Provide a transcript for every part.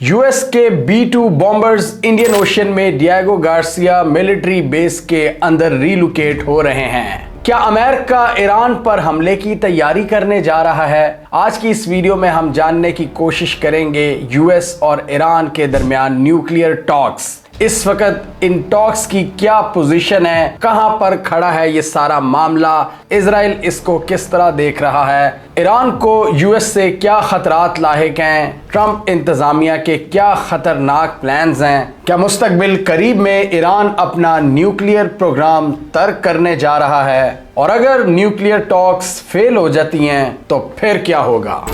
US के B-2 bombers Indian ocean में Diego Garcia military base के अंदर रिलोकेट हो रहे हैं। क्या अमेरिका ईरान पर हमले की तैयारी करने जा रहा है? आज की इस वीडियो में हम जानने की कोशिश करेंगे यूएस और ईरान के दरमियान न्यूक्लियर टॉक्स। इस वक्त इन टॉक्स की क्या पोजीशन है, कहां पर खड़ा है ये सारा मामला, इजराइल इसको किस तरह देख रहा है, ईरान को यूएस से क्या खतरात लाहिक हैं, ट्रंप इंतजामिया के क्या खतरनाक प्लान्स हैं, क्या मुस्तकबिल करीब में ईरान अपना न्यूक्लियर प्रोग्राम तर्क करने जा रहा है, और अगर न्यूक्लियर टॉक्स फेल हो जाती हैं तो फिर क्या होगा।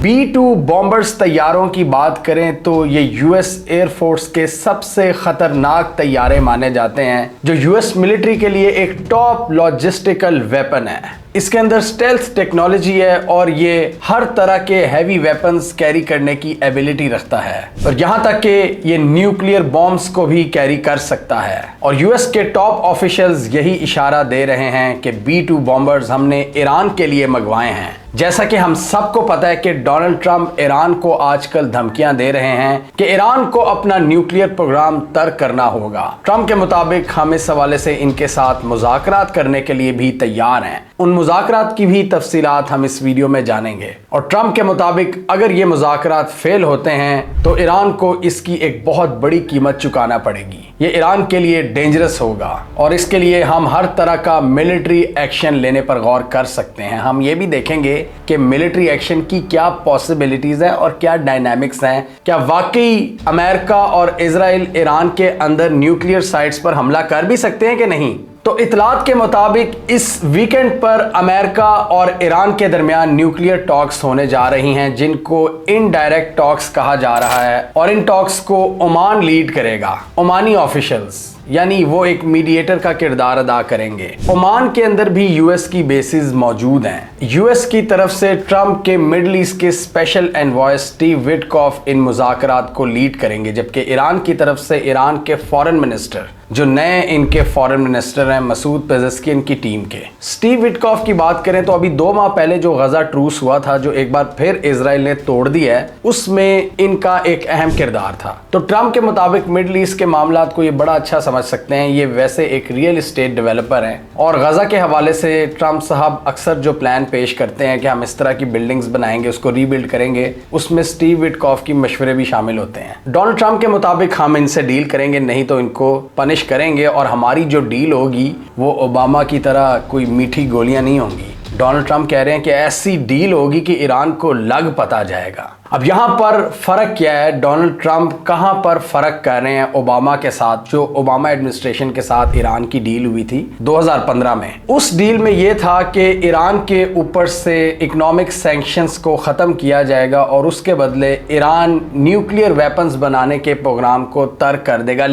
B-2 बॉम्बर्स तैयारों की बात करें तो ये यूएस एयरफोर्स के सबसे खतरनाक तैयारे माने जाते हैं, जो यूएस मिलिट्री के लिए एक टॉप लॉजिस्टिकल वेपन है। इसके अंदर स्टेल्थ टेक्नोलॉजी है और ये हर तरह के हैवी वेपन्स कैरी करने की एबिलिटी रखता है, और यहाँ तक कि ये न्यूक्लियर बॉम्ब्स को भी कैरी कर सकता है। और यूएस के टॉप ऑफिशियल्स यही इशारा दे रहे हैं कि B-2 बॉम्बर्स हमने ईरान के लिए मंगवाए हैं। जैसा कि हम सबको पता है कि डोनाल्ड ट्रंप ईरान को आजकल धमकियां दे रहे हैं कि ईरान को अपना न्यूक्लियर प्रोग्राम तर्क करना होगा। ट्रंप के मुताबिक हम इस हवाले से इनके साथ मुज़ाकरात करने के लिए भी तैयार हैं। उन मुज़ाकरात की भी तफसीलात हम इस वीडियो में जानेंगे। और ट्रंप के मुताबिक अगर ये मुज़ाकरात फेल होते हैं तो ईरान को इसकी एक बहुत बड़ी कीमत चुकाना पड़ेगी। ये ईरान के लिए डेंजरस होगा और इसके लिए हम हर तरह का मिलिट्री एक्शन लेने पर गौर कर सकते हैं। हम ये भी देखेंगे कि मिलिट्री एक्शन की क्या पॉसिबिलिटीज हैं और क्या डायनामिक्स हैं। क्या वाकई अमेरिका और इजराइल ईरान के अंदर न्यूक्लियर साइट्स पर हमला कर भी सकते हैं कि नहीं। तो इतलात के मुताबिक इस वीकेंड पर अमेरिका और ईरान के दरमियान न्यूक्लियर टॉक्स होने जा रही हैं, जिनको इनडायरेक्ट टॉक्स कहा जा रहा है। और इन टॉक्स को ओमान लीड करेगा। ओमानी ऑफिशियल्स, यानी वो एक मीडिएटर का किरदार अदा करेंगे। ओमान के अंदर भी यूएस की बेसिस मौजूद हैं। यूएस की तरफ से ट्रंप के मिडल ईस्ट के स्पेशल एनवॉय स्टीव विटकॉफ इन मुज़ाकरात को लीड करेंगे, जबकि ईरान की तरफ से ईरान के फॉरेन मिनिस्टर, जो नए इनके फॉरेन मिनिस्टर हैं मसूद पेजेस्कियन की टीम के। स्टीव विटकॉफ की बात करें तो अभी 2 माह पहले जो गजा ट्रूस हुआ था, जो एक बार फिर इजराइल ने तोड़ दिया है, उसमें इनका एक अहम किरदार था। तो ट्रंप के मुताबिक मिडल ईस्ट के मामला को ये बड़ा अच्छा समझ सकते हैं। ये वैसे एक रियल एस्टेट डेवलपर हैं और गजा के हवाले से ट्रंप साहब अक्सर जो प्लान पेश करते हैं कि हम इस तरह की बिल्डिंग्स बनाएंगे, उसको रीबिल्ड करेंगे, उसमें स्टीव विटकॉफ की मशवरे भी शामिल होते हैं। डोनाल्ड ट्रंप के मुताबिक हम इनसे डील करेंगे, नहीं तो इनको पनिश करेंगे, और हमारी जो डील होगी वो ओबामा की तरह कोई मीठी गोलियां नहीं होंगी। डोनाल्ड ट्रंप कह रहे हैं कि ऐसी डील होगी कि ईरान को लग पता जाएगा। अब यहाँ पर फर्क क्या है? डोनाल्ड ट्रंप कहाँ पर फर्क कर रहे हैं ओबामा के साथ, जो ओबामा एडमिनिस्ट्रेशन के साथ ईरान की डील हुई थी 2015 में। उस डील में यह था कि ईरान के ऊपर से इकोनॉमिक सैंक्शंस को ख़त्म किया जाएगा और उसके बदले ईरान न्यूक्लियर वेपन्स बनाने के प्रोग्राम को तर्क कर देगा।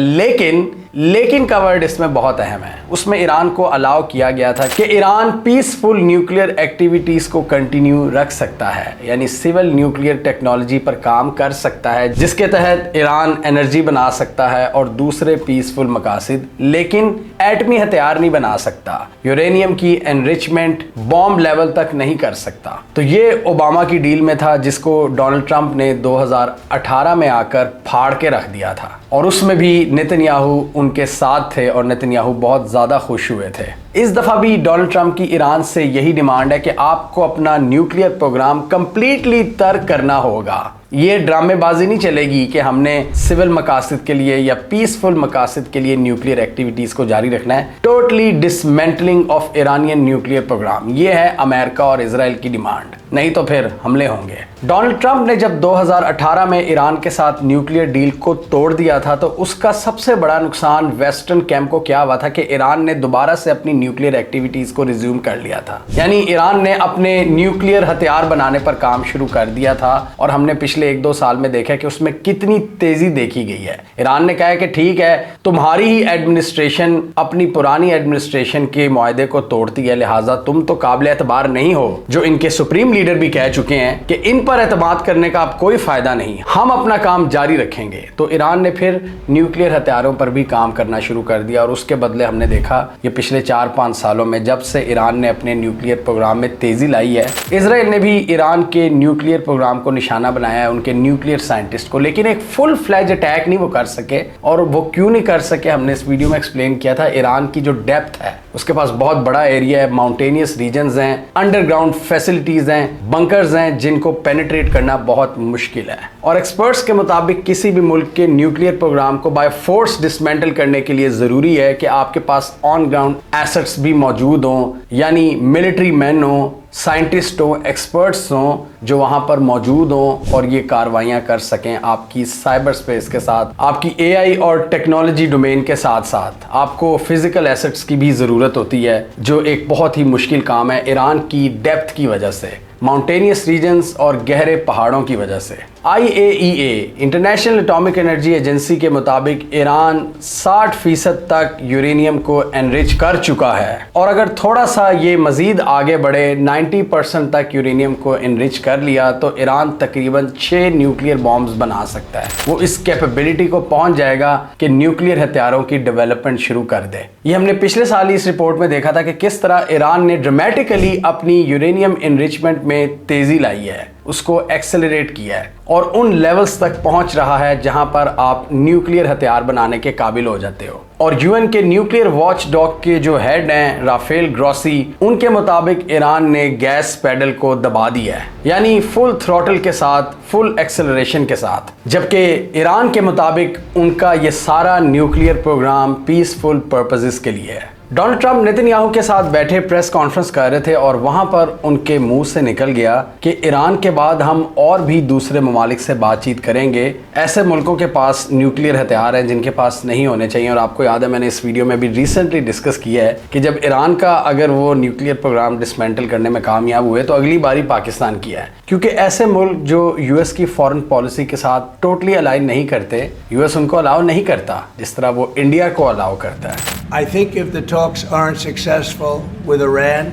लेकिन का वर्ड इसमें बहुत अहम है। उसमें ईरान को अलाउ किया गया था कि ईरान पीसफुल न्यूक्लियर एक्टिविटीज़ को कंटिन्यू रख सकता है, यानी सिविल न्यूक्लियर टेक्नोलॉजी पर काम कर सकता है, जिसके तहत ईरान एनर्जी बना सकता है और दूसरे पीसफुल मकासद, लेकिन एटमी हथियार नहीं बना सकता, यूरेनियम की एनरिचमेंट बॉम्ब लेवल तक नहीं कर सकता। तो ये ओबामा की डील में था, जिसको डोनाल्ड ट्रंप ने 2018 में आकर फाड़ के रख दिया था, और उसमें भी नेतन्याहू उनके साथ थे और नेतन्याहू बहुत ज़्यादा खुश हुए थे। इस दफ़ा भी डोनाल्ड ट्रंप की ईरान से यही डिमांड है कि आपको अपना न्यूक्लियर प्रोग्राम कंप्लीटली तर्क करना होगा। ये ड्रामेबाजी नहीं चलेगी कि हमने सिविल मकासद के लिए या पीसफुल मकासद के लिए न्यूक्लियर एक्टिविटीज़ को जारी रखना है। Totally dismantling of Iranian nuclear program, ये है अमेरिका और इजराइल की डिमांड, नहीं तो फिर हमले होंगे। डोनाल्ड ट्रंप ने जब 2018 में ईरान के साथ न्यूक्लियर डील को तोड़ दिया था, तो उसका सबसे बड़ा नुकसान वेस्टर्न कैंप को क्या हुआ था कि ईरान ने दोबारा से अपनी न्यूक्लियर एक्टिविटीज़ को रिज्यूम कर लिया था। यानी ईरान ने अपने न्यूक्लियर हथियार बनाने पर काम शुरू कर दिया था, और हमने पिछले 1-2 साल में देखा कि उसमें कितनी तेजी देखी गई है। ईरान ने कहा है कि ठीक है, तुम्हारी ही एडमिनिस्ट्रेशन अपनी पुरानी एडमिनिस्ट्रेशन के मुआहदे को तोड़ती है, लिहाजा तुम तो काबिल एतबार नहीं हो। जो इनके सुप्रीम लीडर भी कह चुके हैं कि इन पर एतमाद करने का अब कोई फायदा नहीं, हम अपना काम जारी रखेंगे। तो ईरान ने फिर न्यूक्लियर हथियारों पर भी काम करना शुरू कर दिया और उसके बदले हमने देखा ये पिछले 4-5 सालों में जब से ईरान ने अपने न्यूक्लियर प्रोग्राम में तेजी लाई है, इजराइल ने भी ईरान के न्यूक्लियर प्रोग्राम को निशाना बनाया है, उनके न्यूक्लियर साइंटिस्ट को, लेकिन एक फुल फ्लैज अटैक नहीं वो कर सके। और वो क्यों नहीं कर सके, हमने इस वीडियो में एक्सप्लेन किया था। ईरान की जो डेप्थ है, उसके पास बहुत बड़ा एरिया है, माउंटेनियस रीजन्स हैं, अंडरग्राउंड फैसिलिटीज हैं, बंकर्स हैं जिनको पेनिट्रेट करना बहुत मुश्किल है। और एक्सपर्ट्स के मुताबिक किसी भी मुल्क के न्यूक्लियर प्रोग्राम को बाय फोर्स डिसमेंटल करने के लिए जरूरी है कि आपके पास ऑन ग्राउंड एसेट्स भी मौजूद हों, यानी मिलिट्री मैन हों, साइंटिस्ट हो, एक्सपर्ट्स हों जो वहां पर मौजूद हों और ये कार्रवाइयां कर सकें आपकी साइबर स्पेस के साथ, आपकी एआई और टेक्नोलॉजी डोमेन के साथ साथ आपको फिजिकल एसेट्स की भी ज़रूरत होती है, जो एक बहुत ही मुश्किल काम है ईरान की डेप्थ की वजह से, माउंटेनियस रीजन्स और गहरे पहाड़ों की वजह से। IAEA international atomic energy agency के मुताबिक ईरान 60% तक यूरेनियम को एनरिच कर चुका है और अगर थोड़ा सा ये मजीद आगे बढ़े 90% तक यूरेनियम को एनरिच कर लिया तो ईरान तकरीबन 6 न्यूक्लियर बॉम्ब्स बना सकता है। वो इस कैपेबिलिटी को पहुंच जाएगा कि न्यूक्लियर हथियारों की डेवलपमेंट शुरू कर दे। ये हमने पिछले साल ही इस रिपोर्ट में देखा था कि किस तरह ईरान ने ड्रामेटिकली अपनी यूरेनियम एनरिचमेंट में तेजी लाई है, उसको एक्सेलरेट किया है और उन लेवल्स तक पहुंच रहा है जहां पर आप न्यूक्लियर हथियार बनाने के काबिल हो जाते हो। और यूएन के न्यूक्लियर वॉच डॉग के जो हेड हैं राफेल ग्रॉसी, उनके मुताबिक ईरान ने गैस पेडल को दबा दिया है, यानी फुल थ्रॉटल के साथ, फुल एक्सेलरेशन के साथ, जबकि ईरान के मुताबिक उनका ये सारा न्यूक्लियर प्रोग्राम पीसफुल पर्पसेस के लिए है। डोनाल्ड ट्रंप नेतन्याहू के साथ बैठे प्रेस कॉन्फ्रेंस कर रहे थे और वहां पर उनके मुंह से निकल गया कि ईरान के बाद हम और भी दूसरे ममालिक से बातचीत करेंगे, ऐसे मुल्कों के पास न्यूक्लियर हथियार हैं जिनके पास नहीं होने चाहिए। और आपको याद है मैंने इस वीडियो में भी रिसेंटली डिस्कस किया है कि जब ईरान का अगर वो न्यूक्लियर प्रोग्राम डिसमेंटल करने में कामयाब हुए तो अगली बारी पाकिस्तान किया है, क्योंकि ऐसे मुल्क जो यूएस की फॉरेन पॉलिसी के साथ टोटली अलाइन नहीं करते, यूएस उनको अलाउ नहीं करता जिस तरह वो इंडिया को अलाउ करता है। I think if the talks aren't successful with Iran,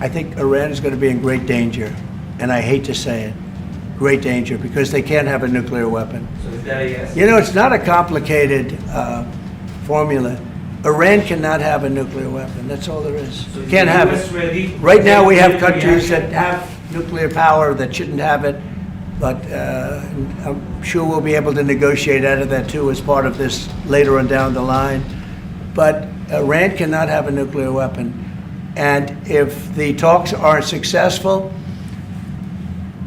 I think Iran is going to be in great danger. And I hate to say it, great danger, because they can't have a nuclear weapon. So is that a yes? You know, it's not a complicated formula. Iran cannot have a nuclear weapon. That's all there is. So Can't have US it. ready? Right now we have Ready countries that reaction? have nuclear power that shouldn't have it. But I'm sure we'll be able to negotiate out of that too as part of this later on down the line. But Iran cannot have a nuclear weapon. And if the talks aren't successful,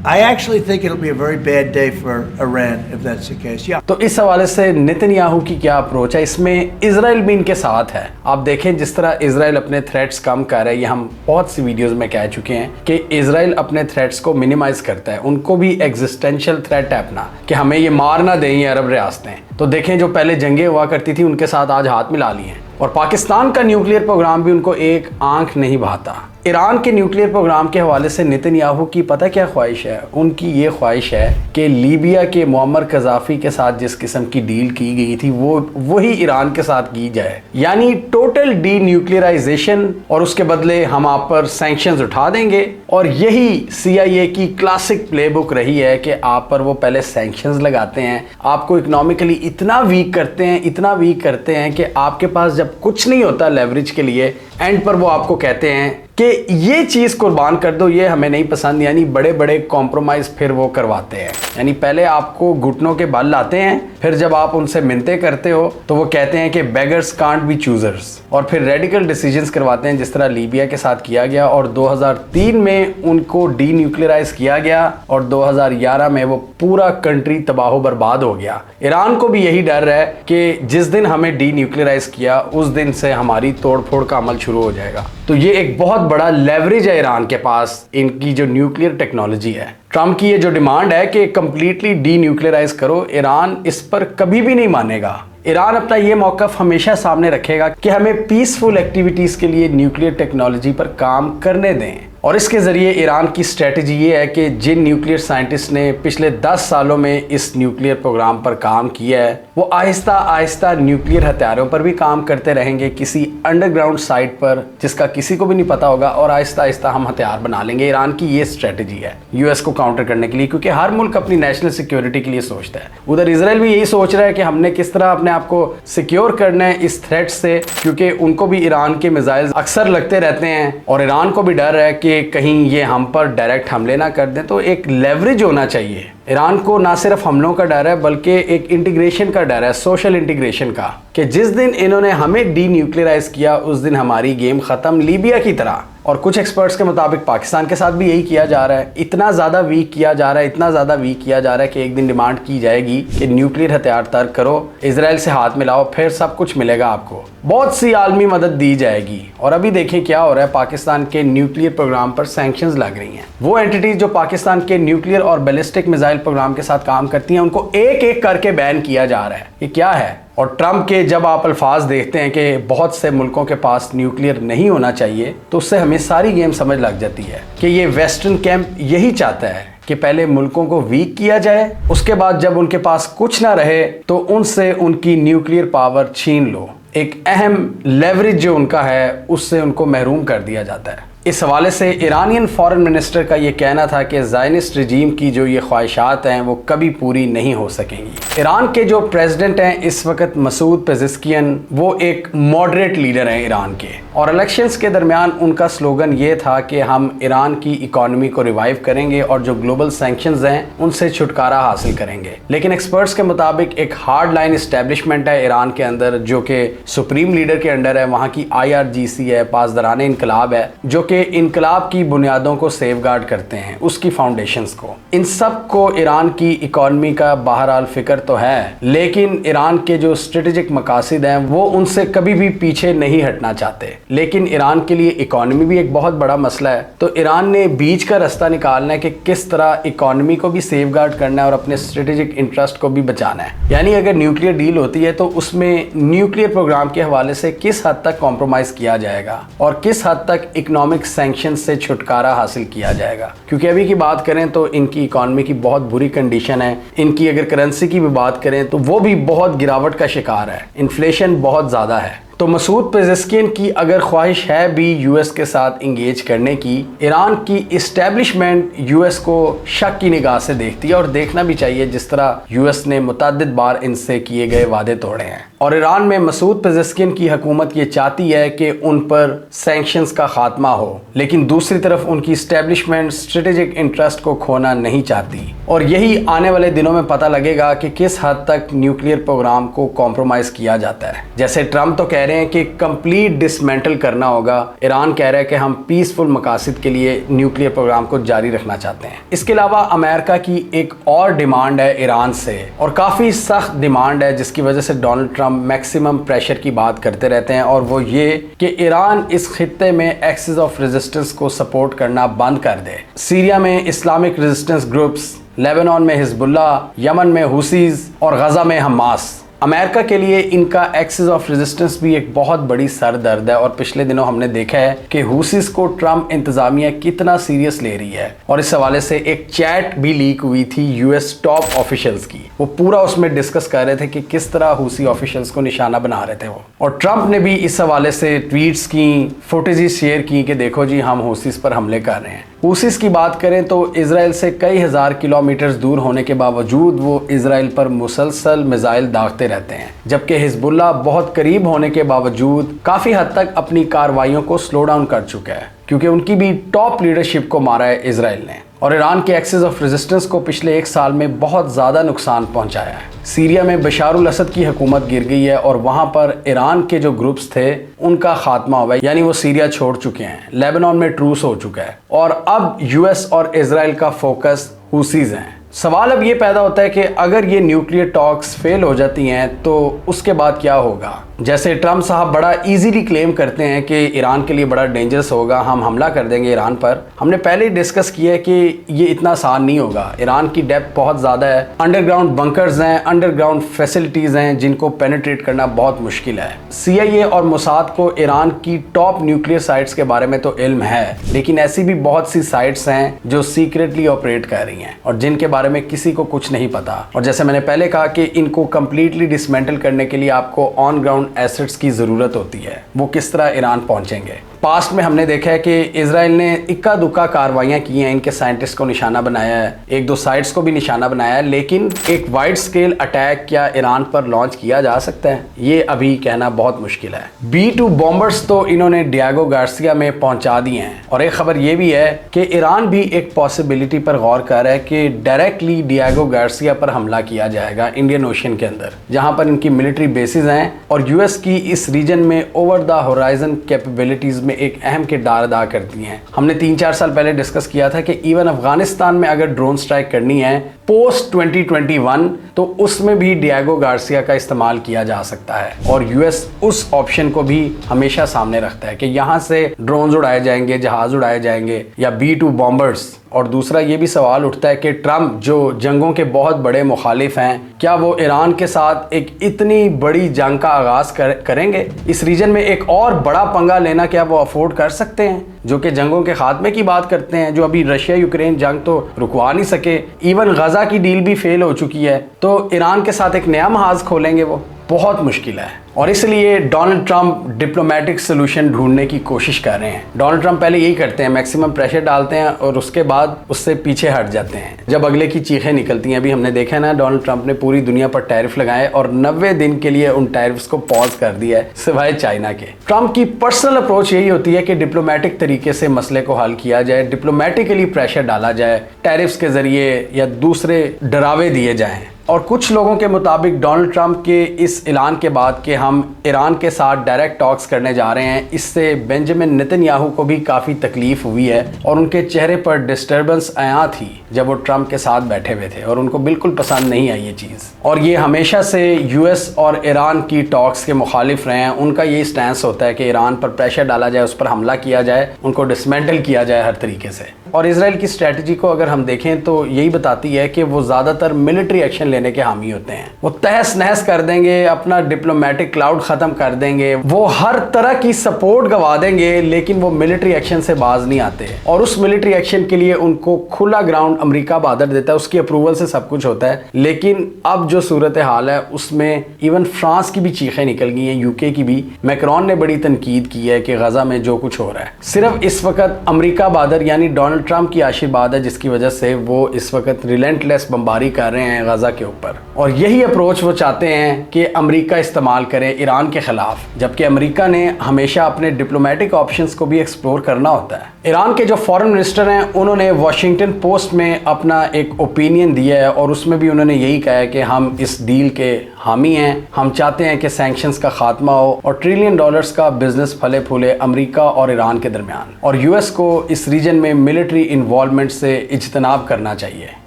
I actually think it'll be a very bad day for Iran if that's the case. Yeah. तो इस हवाले से Netanyahu की क्या approach है, इसमें Israel भी इनके साथ है। आप देखें जिस तरह इजराइल अपने थ्रेट्स कम कर रहा है, ये हम बहुत सी वीडियोस में कह चुके हैं कि इजराइल अपने थ्रेट्स को मिनिमाइज करता है, उनको भी एग्जिस्टेंशियल थ्रेट है अपना कि हमें ये मार ना दें ये अरब रियासतें। तो देखें जो पहले जंगें हुआ करती थी उनके साथ आज हाथ मिला लिए हैं और पाकिस्तान का न्यूक्लियर प्रोग्राम भी उनको एक आंख नहीं भाता। ईरान के न्यूक्लियर प्रोग्राम के हवाले से नेतन्याहू की पता क्या ख्वाहिश है, उनकी ये ख्वाहिश है कि लीबिया के मुअम्मर कज़ाफ़ी के साथ जिस किस्म की डील की गई थी वो वही ईरान के साथ की जाए, यानी टोटल डी न्यूक्लियराइजेशन, और उसके बदले हम आप पर सैंक्शंस उठा देंगे। और यही CIA की क्लासिक प्लेबुक रही है कि आप पर वो पहले सैंक्शंस लगाते हैं, आपको इकोनॉमिकली इतना वीक करते हैं, इतना वीक करते हैं कि आपके पास जब कुछ नहीं होता लेवरेज के लिए, एंड पर वो आपको कहते हैं कि ये चीज़ कुर्बान कर दो, ये हमें नहीं पसंद, यानी बड़े बड़े कॉम्प्रोमाइज़ फिर वो करवाते हैं। यानी पहले आपको घुटनों के बल लाते हैं, फिर जब आप उनसे मिन्नतें करते हो तो वो कहते हैं कि बेगर्स कांट बी चूजर्स, और फिर रेडिकल डिसीजंस करवाते हैं जिस तरह लीबिया के साथ किया गया और 2003 में उनको डी न्यूक्लियराइज किया गया और 2011 में वो पूरा कंट्री तबाह बर्बाद हो गया। ईरान को भी यही डर है कि जिस दिन हमें डी न्यूक्लियराइज किया उस दिन से हमारी तोड़ फोड़ का अमल शुरू हो जाएगा। तो ये एक बहुत बड़ा लेवरेज है ईरान के पास, इनकी जो न्यूक्लियर टेक्नोलॉजी है। ट्रंप की ये जो डिमांड है कि कंप्लीटली डी न्यूक्लियराइज करो, ईरान इस पर कभी भी नहीं मानेगा। ईरान अपना ये मौकफ हमेशा सामने रखेगा कि हमें पीसफुल एक्टिविटीज के लिए न्यूक्लियर टेक्नोलॉजी पर काम करने दें और इसके ज़रिए ईरान की स्ट्रेटजी ये है कि जिन न्यूक्लियर साइंटिस्ट ने पिछले 10 सालों में इस न्यूक्लियर प्रोग्राम पर काम किया है वो आहिस्ता आहिस्ता न्यूक्लियर हथियारों पर भी काम करते रहेंगे किसी अंडरग्राउंड साइट पर जिसका किसी को भी नहीं पता होगा, और आहिस्ता आहिस्ता हम हथियार बना लेंगे। ईरान की ये स्ट्रेटजी है यूएस को काउंटर करने के लिए, क्योंकि हर मुल्क अपनी नेशनल सिक्योरिटी के लिए सोचता है। उधर इजराइल भी यही सोच रहा है कि हमने किस तरह अपने आप को सिक्योर करना है इस थ्रेट से, क्योंकि उनको भी ईरान के मिसाइल अक्सर लगते रहते हैं और ईरान को भी डर है कि कहीं ये हम पर डायरेक्ट हमले ना कर दें। तो एक लेवरेज होना चाहिए। ईरान को ना सिर्फ हमलों का डर है बल्कि एक इंटीग्रेशन का डर है, सोशल इंटीग्रेशन का, कि जिस दिन इन्होंने हमें डी न्यूक्लियराइज किया उस दिन हमारी गेम खत्म, लीबिया की तरह। और कुछ एक्सपर्ट्स के मुताबिक पाकिस्तान के साथ भी यही किया जा रहा है। इतना ज़्यादा वीक किया जा रहा है, इतना ज़्यादा वीक किया जा रहा है कि एक दिन डिमांड की जाएगी कि न्यूक्लियर हथियार तर्क करो, इजराइल से हाथ मिलाओ, फिर सब कुछ मिलेगा आपको। बहुत सी आलमी मदद दी जाएगी। और अभी देखें क्या हो रहा है, पाकिस्तान के न्यूक्लियर प्रोग्राम पर सैंक्शंस लग रही हैं। वो एंटिटीज जो पाकिस्तान के न्यूक्लियर और बैलिस्टिक मिसाइल प्रोग्राम के साथ काम करती हैं उनको एक एक करके बैन किया जा रहा है। ये क्या है? और ट्रंप के जब आप अल्फाज देखते हैं कि बहुत से मुल्कों के पास न्यूक्लियर नहीं होना चाहिए, तो उससे हमें सारी गेम समझ लग जाती है कि ये वेस्टर्न कैंप यही चाहता है कि पहले मुल्कों को वीक किया जाए, उसके बाद जब उनके पास कुछ ना रहे तो उनसे उनकी न्यूक्लियर पावर छीन लो। एक अहम लेवरेज जो उनका है उससे उनको महरूम कर दिया जाता है। इस हवाले से ईरानियन फॉरेन मिनिस्टर का ये कहना था कि ज़ायनिस्ट रजीम की जो ये ख्वाहिशात हैं वो कभी पूरी नहीं हो सकेंगी। ईरान के जो प्रेसिडेंट हैं इस वक्त मसूद पेज़ेश्कियान, वो एक मॉडरेट लीडर हैं ईरान के, और इलेक्शंस के दरमियान उनका स्लोगन ये था कि हम ईरान की इकॉनमी को रिवाइव करेंगे और जो ग्लोबल सैंक्शंस हैं उनसे छुटकारा हासिल करेंगे। लेकिन एक्सपर्ट्स के मुताबिक एक हार्ड लाइन इस्टेब्लिशमेंट है ईरान के अंदर जो कि सुप्रीम लीडर के अंडर है। वहाँ की IRGC है, पासदाराने इनकलाब है, जो कि इनकलाब की बुनियादों को सेफगार्ड करते हैं, उसकी फाउंडेशंस को। इन सब को ईरान की इकॉनमी का बहरहाल फिक्र तो है, लेकिन ईरान के जो स्ट्रेटेजिक मकासद हैं वो उनसे कभी भी पीछे नहीं हटना चाहते। लेकिन ईरान के लिए इकॉनमी भी एक बहुत बड़ा मसला है, तो ईरान ने बीच का रास्ता निकालना है कि किस तरह इकॉनमी को भी सेफगार्ड करना है और अपने स्ट्रेटेजिक इंटरेस्ट को भी बचाना है। यानी अगर न्यूक्लियर डील होती है तो उसमें न्यूक्लियर प्रोग्राम के हवाले से किस हद तक कॉम्प्रोमाइज़ किया जाएगा और किस हद तक इकोनॉमिक सैंक्शन से छुटकारा हासिल किया जाएगा। क्योंकि अभी की बात करें तो इनकी इकॉनमी की बहुत बुरी कंडीशन है। इनकी अगर करेंसी की भी बात करें तो वो भी बहुत गिरावट का शिकार है, इन्फ्लेशन बहुत ज़्यादा है। तो मसूद पेज़ेश्कियान की अगर ख्वाहिश है भी यूएस के साथ इंगेज करने की, ईरान की इस्टेब्लिशमेंट यूएस को शक की निगाह से देखती है, और देखना भी चाहिए जिस तरह यूएस ने मुतअद्दिद बार इनसे किए गए वादे तोड़े हैं। और ईरान में मसूद पेज़ेश्कियान की हुकूमत ये चाहती है कि उन पर सैंक्शंस का खात्मा हो, लेकिन दूसरी तरफ उनकी इस्टेब्लिशमेंट स्ट्रेटेजिक इंटरेस्ट को खोना नहीं चाहती। और यही आने वाले दिनों में पता लगेगा कि किस हद तक न्यूक्लियर प्रोग्राम को कॉम्प्रोमाइज़ किया जाता है। जैसे ट्रंप तो कह रहे हैं कि कंप्लीट डिसमेंटल करना होगा, ईरान कह रहा है कि हम पीसफुल मकासद के लिए न्यूक्लियर प्रोग्राम को जारी रखना चाहते हैं। इसके अलावा अमेरिका की एक और डिमांड है ईरान से, और काफ़ी सख्त डिमांड है, जिसकी वजह से डोनाल्ड ट्रंप मैक्सिमम प्रेशर की बात करते रहते हैं, और वो ये कि ईरान इस खित्ते में एक्सिस ऑफ रेजिस्टेंस को सपोर्ट करना बंद कर दे। सीरिया में इस्लामिक रेजिस्टेंस ग्रुप्स, लेबनान में हिजबुल्लाह, यमन में हुसीज और गजा में हमास। अमेरिका के लिए इनका एक्सिस ऑफ रेजिस्टेंस भी एक बहुत बड़ी सर दर्द है, और पिछले दिनों हमने देखा है कि हुसीस को ट्रंप इंतजामिया कितना सीरियस ले रही है। और इस हवाले से एक चैट भी लीक हुई थी यूएस टॉप ऑफिशियल्स की, वो पूरा उसमें डिस्कस कर रहे थे कि किस तरह हुसी ऑफिशियल्स को निशाना बना रहे थे वो। और ट्रंप ने भी इस हवाले से ट्वीट्स की, फुटेजेस शेयर की कि देखो जी हम हुसीस पर हमले कर रहे हैं। हुसीस की बात करें तो इजराइल से कई हज़ार किलोमीटर दूर होने के बावजूद वो इजराइल पर मुसलसल मिसाइल दागते रहते हैं, जबकि हिजबुल्लाह बहुत करीब होने के बावजूद काफ़ी हद तक अपनी कार्रवाइयों को स्लो डाउन कर चुका है, क्योंकि उनकी भी टॉप लीडरशिप को मारा है इजराइल ने। और ईरान के एक्सिस ऑफ रेजिस्टेंस को पिछले एक साल में बहुत ज़्यादा नुकसान पहुंचाया है। सीरिया में बशारुल असद की हुकूमत गिर गई है, और वहाँ पर ईरान के जो ग्रुप्स थे उनका खात्मा हुआ है, यानी वो सीरिया छोड़ चुके हैं। लेबनान में ट्रूस हो चुका है, और अब यूएस और इजराइल का फोकस हुसीज हैं। सवाल अब ये पैदा होता है कि अगर ये न्यूक्लियर टॉक्स फेल हो जाती हैं तो उसके बाद क्या होगा। जैसे ट्रम्प साहब बड़ा इजीली क्लेम करते हैं कि ईरान के लिए बड़ा डेंजरस होगा, हम हमला कर देंगे ईरान पर। हमने पहले ही डिस्कस किया है कि ये इतना आसान नहीं होगा। ईरान की डेप्थ बहुत ज़्यादा है, अंडरग्राउंड बंकर्स हैं, अंडरग्राउंड फैसिलिटीज़ हैं जिनको पेनिट्रेट करना बहुत मुश्किल है। CIA और मोसाद को ईरान की टॉप न्यूक्लियर साइट्स के बारे में तो इल्म है, लेकिन ऐसी भी बहुत सी साइट्स हैं जो सीक्रेटली ऑपरेट कर रही हैं और जिनके बारे में किसी को कुछ नहीं पता। और जैसे मैंने पहले कहा कि इनको कंप्लीटली डिसमेंटल करने के लिए आपको ऑन ग्राउंड एसेट्स की ज़रूरत होती है। वो किस तरह ईरान पहुंचेंगे? पास्ट में हमने देखा है कि इजराइल ने इक्का दुक्का कार्रवाइयाँ की हैं, इनके साइंटिस्ट को निशाना बनाया है, एक दो साइट्स को भी निशाना बनाया है, लेकिन एक वाइड स्केल अटैक क्या ईरान पर लॉन्च किया जा सकता है, ये अभी कहना बहुत मुश्किल है। B2 बॉम्बर्स तो इन्होंने डियागो गार्सिया में पहुंचा दिए हैं और एक खबर ये भी है कि ईरान भी एक पॉसिबिलिटी पर गौर कर रहा है कि डायरेक्टली डियागो गार्सिया पर हमला किया जाएगा इंडियन ओशन के अंदर, जहां पर इनकी मिलिट्री बेसिस हैं और US की इस रीजन में ओवर द होराइजन कैपेबिलिटीज में एक अहम किरदार अदा करती हैं। हमने 3-4 साल पहले डिस्कस किया था कि इवन अफगानिस्तान में अगर ड्रोन स्ट्राइक करनी है पोस्ट 2021 तो उसमें भी डियागो गार्सिया का इस्तेमाल किया जा सकता है और US उस ऑप्शन को भी हमेशा सामने रखता है कि यहां से ड्रोन्स उड़ाए जाएंगे, जहाज उड़ाए जाएंगे या B2 बॉम्बर्स। और दूसरा ये भी सवाल उठता है कि ट्रम्प जो जंगों के बहुत बड़े मुखालिफ हैं, क्या वो ईरान के साथ एक इतनी बड़ी जंग का आगाज करेंगे? इस रीजन में एक और बड़ा पंगा लेना क्या वो अफोर्ड कर सकते हैं, जो कि जंगों के खात्मे की बात करते हैं, जो अभी रशिया यूक्रेन जंग तो रुकवा नहीं सके, इवन गजा की डील भी फेल हो चुकी है, तो ईरान के साथ एक नया महाज खोलेंगे? वो बहुत मुश्किल है और इसलिए डोनाल्ड ट्रंप डिप्लोमेटिक सोल्यूशन ढूंढने की कोशिश कर रहे हैं। डोनाल्ड ट्रंप पहले यही करते हैं, मैक्सिमम प्रेशर डालते हैं और उसके बाद उससे पीछे हट जाते हैं जब अगले की चीखें निकलती हैं। अभी हमने देखा है ना, डोनाल्ड ट्रंप ने पूरी दुनिया पर टैरिफ लगाए और 90 दिन के लिए उन टैरिफ्स को पॉज कर दिया है सिवाय चाइना के। ट्रंप की पर्सनल अप्रोच यही होती है कि डिप्लोमेटिक तरीके से मसले को हल किया जाए, डिप्लोमेटिकली प्रेशर डाला जाए, टैरिफ्स के जरिए या दूसरे डरावे दिए जाएं। और कुछ लोगों के मुताबिक डोनाल्ड ट्रंप के इस ऐलान के बाद कि हम ईरान के साथ डायरेक्ट टॉक्स करने जा रहे हैं, इससे बेंजामिन नेतन्याहू को भी काफ़ी तकलीफ हुई है और उनके चेहरे पर डिस्टर्बेंस आया थी जब वो ट्रंप के साथ बैठे हुए थे और उनको बिल्कुल पसंद नहीं आई ये चीज़। और ये हमेशा से US और ईरान की टॉक्स के मुखालिफ रहे हैं। उनका यही स्टैंस होता है कि ईरान पर प्रेशर डाला जाए, उस पर हमला किया जाए, उनको डिसमेंटल किया जाए हर तरीके से। और इसराइल की स्ट्रैटेजी को अगर हम देखें तो यही बताती है कि वो ज़्यादातर मिलिट्री एक्शन लेने के हामी होते हैं। वो तहस नहस कर देंगे, अपना डिप्लोमेटिक क्लाउड ख़त्म कर देंगे, वो हर तरह की सपोर्ट गवा देंगे, लेकिन वो मिलिट्री एक्शन से बाज नहीं आते। और उस मिलिट्री एक्शन के लिए उनको खुला ग्राउंड अमेरिका बहादुर देता है, उसकी अप्रूवल से सब कुछ होता है। लेकिन अब जो सूरत हाल है उसमें इवन फ्रांस की भी चीखें निकल गई हैं, UK की भी। मैक्रोन ने बड़ी तनकीद की है कि गजा में जो कुछ हो रहा है सिर्फ इस वक्त अमेरिका बहादुर यानी डोनाल्ड ट्रंप की आशीर्वाद है, जिसकी वजह से वो इस वक्त रिलेंटलेस बमबारी कर रहे हैं गजा के ऊपर। और यही अप्रोच वो चाहते हैं कि अमेरिका इस्तेमाल करे ईरान के खिलाफ, जबकि अमेरिका ने हमेशा अपने डिप्लोमेटिक ऑप्शंस को भी एक्सप्लोर करना होता है। ईरान के जो फॉरेन मिनिस्टर हैं उन्होंने वॉशिंगटन पोस्ट में अपना एक ओपिनियन दिया है और उसमें भी उन्होंने यही कहा है कि हम इस डील के हामी हैं, हम चाहते हैं कि सैंक्शंस का खात्मा हो और $1 ट्रिलियन का बिजनेस फले फूले अमेरिका और ईरान के दरमियान। और US को इस रीजन में मिलिट्री इन्वॉल्वमेंट से इज्तनाब करना चाहिए।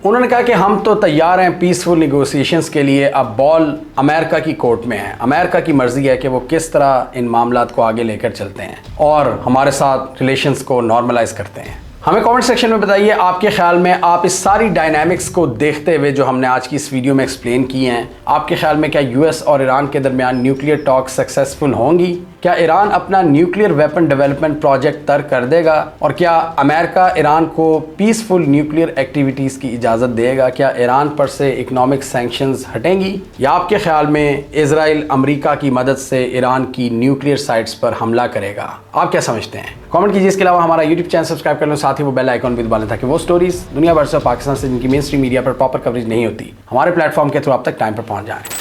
उन्होंने कहा कि हम तो तैयार हैं पीसफुल निगोशिएशंस के लिए, अब बॉल अमेरिका की कोर्ट में है। अमेरिका की मर्जी है कि वो किस तरह इन मामलात को आगे लेकर चलते हैं और हमारे साथ रिलेशंस को नॉर्मलाइज करते हैं। हमें कमेंट सेक्शन में बताइए आपके ख्याल में, आप इस सारी डायनामिक्स को देखते हुए जो हमने आज की इस वीडियो में एक्सप्लेन की हैं, आपके ख्याल में क्या US और ईरान के दरमियान न्यूक्लियर टॉक सक्सेसफुल होंगी? क्या ईरान अपना न्यूक्लियर वेपन डेवलपमेंट प्रोजेक्ट तर्क कर देगा? और क्या अमेरिका ईरान को पीसफुल न्यूक्लियर एक्टिविटीज़ की इजाज़त देगा? क्या ईरान पर से इकोनॉमिक सैंक्शंस हटेंगी या आपके ख्याल में इजराइल अमेरिका की मदद से ईरान की न्यूक्लियर साइट्स पर हमला करेगा? आप क्या समझते हैं? कमेंट कीजिए। इसके अलावा हमारा YouTube चैनल सब्सक्राइब कर लो, साथ ही वो बेल आइकॉन भी दबा लें ताकि वो स्टोरीज दुनिया भर से पाकिस्तान से जिनकी मेन स्ट्रीम मीडिया पर प्रॉपर कवरेज नहीं होती हमारे प्लेटफॉर्म के थ्रू आप तक टाइम पर पहुंच जाएं।